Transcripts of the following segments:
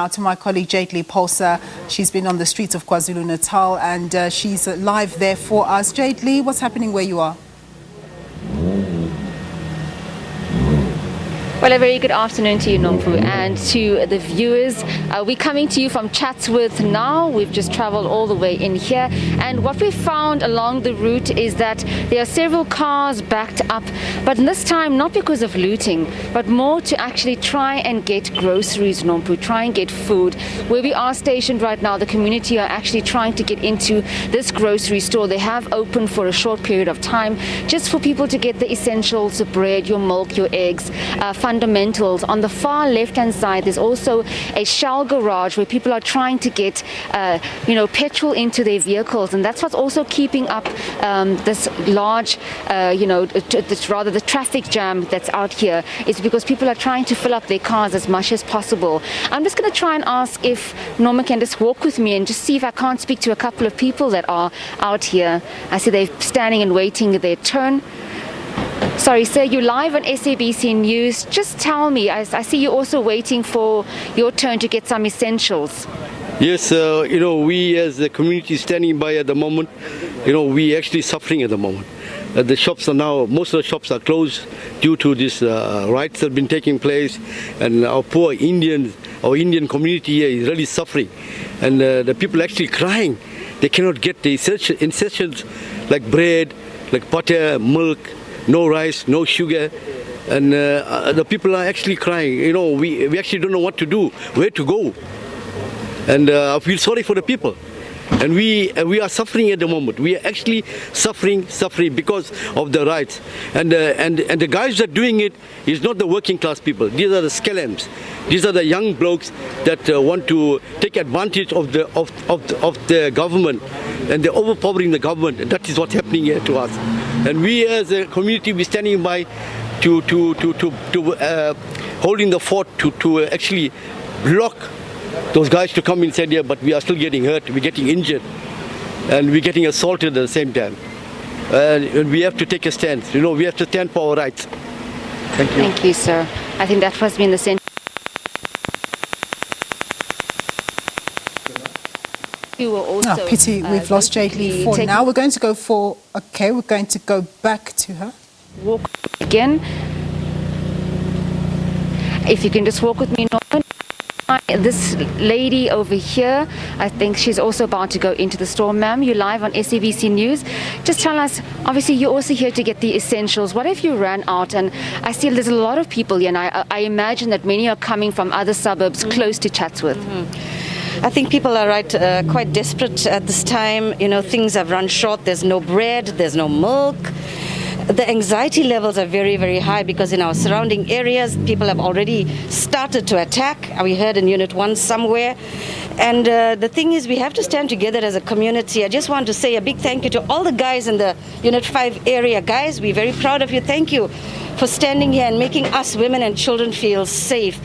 Now to my colleague Jayed-Leigh Paulse. She's been on the streets of KwaZulu-Natal and she's live there for us. Jayed-Leigh, what's happening where you are? Well, a very good afternoon to you, Nompu, and to the viewers. We're coming to you from Chatsworth now. We've just traveled all the way in here, and what we found along the route is that there are several cars backed up, but this time not because of looting, but more to actually try and get groceries, Nompu, try and get food. Where we are stationed right now, the community are actually trying to get into this grocery store. They have opened for a short period of time, just for people to get the essentials, the bread, your milk, your eggs, fundamentals. On the far left-hand side, there's also a Shell garage where people are trying to get, petrol into their vehicles, and that's what's also keeping up this large, the traffic jam that's out here. Is because people are trying to fill up their cars as much as possible. I'm just going to try and ask if Norma can just walk with me and just see if I can't speak to a couple of people that are out here. I see they're standing and waiting their turn. Sorry, sir, you're live on SABC News. Just tell me, I see you're also waiting for your turn to get some essentials. Yes, we as the community standing by at the moment, we actually suffering at the moment. The shops are now, most of the shops are closed due to this riots that have been taking place, and our poor Indian community here is really suffering. And the people are actually crying. They cannot get the essentials like bread, like butter, milk, no rice, no sugar, and the people are actually crying. We actually don't know what to do, where to go, and I feel sorry for the people. And we are suffering at the moment. We are actually suffering because of the riots. And the guys that are doing it is not the working class people. These are the scalams. These are the young blokes that want to take advantage of the government, and they're overpowering the government. And that is what's happening here to us. And we as a community, we're standing by to holding the fort to actually block those guys to come inside here, but we are still getting hurt, we're getting injured, and we're getting assaulted at the same time. And we have to take a stand. We have to stand for our rights. Thank you. Thank you, sir. I think that has been the sentence. You were also, pity we've lost Jayed-Leigh for now. We're going to go back to her. Walk again. If you can just walk with me, Norman. This lady over here, I think she's also about to go into the store. Ma'am, you're live on SABC News. Just tell us, obviously you're also here to get the essentials. What if you ran out? And I see there's a lot of people here, and I imagine that many are coming from other suburbs close to Chatsworth. I think people are quite desperate at this time. Things have run short. There's no bread, there's no milk. The anxiety levels are very, very high because in our surrounding areas, people have already started to attack. We heard in Unit 1 somewhere. And the thing is, we have to stand together as a community. I just want to say a big thank you to all the guys in the Unit 5 area. Guys, we're very proud of you. Thank you for standing here and making us women and children feel safe.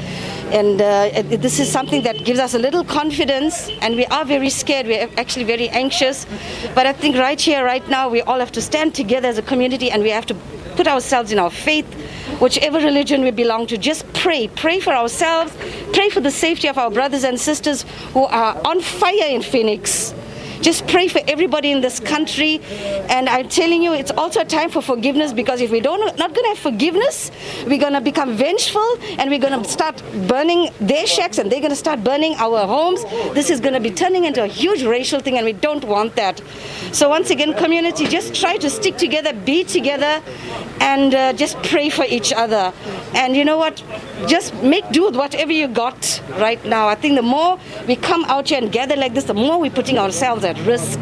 And this is something that gives us a little confidence, and we are very scared. We're actually very anxious. But I think right here, right now, we all have to stand together as a community, and we have to put ourselves in our faith, whichever religion we belong to. Just pray for ourselves, pray for the safety of our brothers and sisters who are on fire in Phoenix. Just pray for everybody in this country. And I'm telling you, it's also a time for forgiveness, because if we not going to have forgiveness, we're going to become vengeful, and we're going to start burning their shacks, and they're going to start burning our homes. This is going to be turning into a huge racial thing, and we don't want that. So once again, community, just try to stick together, be together, and just pray for each other. And you know what? Just make do with whatever you got right now. I think the more we come out here and gather like this, the more we're putting ourselves at risk.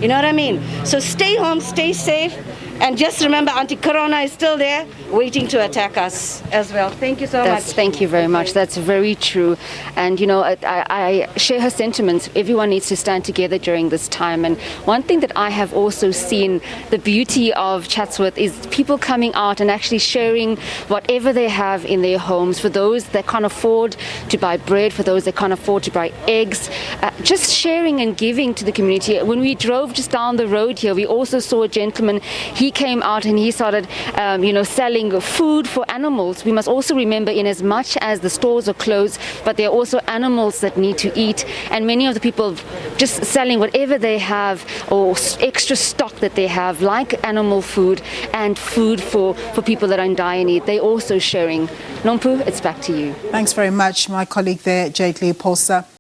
You know what I mean? So stay home, stay safe, and just remember, Anti-Corona is still there, waiting to attack us as well. Thank you so much. Thank you very much. That's very true. And I share her sentiments. Everyone needs to stand together during this time. And one thing that I have also seen, the beauty of Chatsworth, is people coming out and actually sharing whatever they have in their homes. For those that can't afford to buy bread, for those that can't afford to buy eggs, just sharing and giving to the community. When we drove just down the road here, we also saw a gentleman. He he came out and he started, selling food for animals. We must also remember, in as much as the stores are closed, but there are also animals that need to eat, and many of the people just selling whatever they have or extra stock that they have, like animal food and food for people that are in dire need. They're also sharing. Nompu, it's back to you. Thanks very much, my colleague there, Jayed-Leigh Paulse.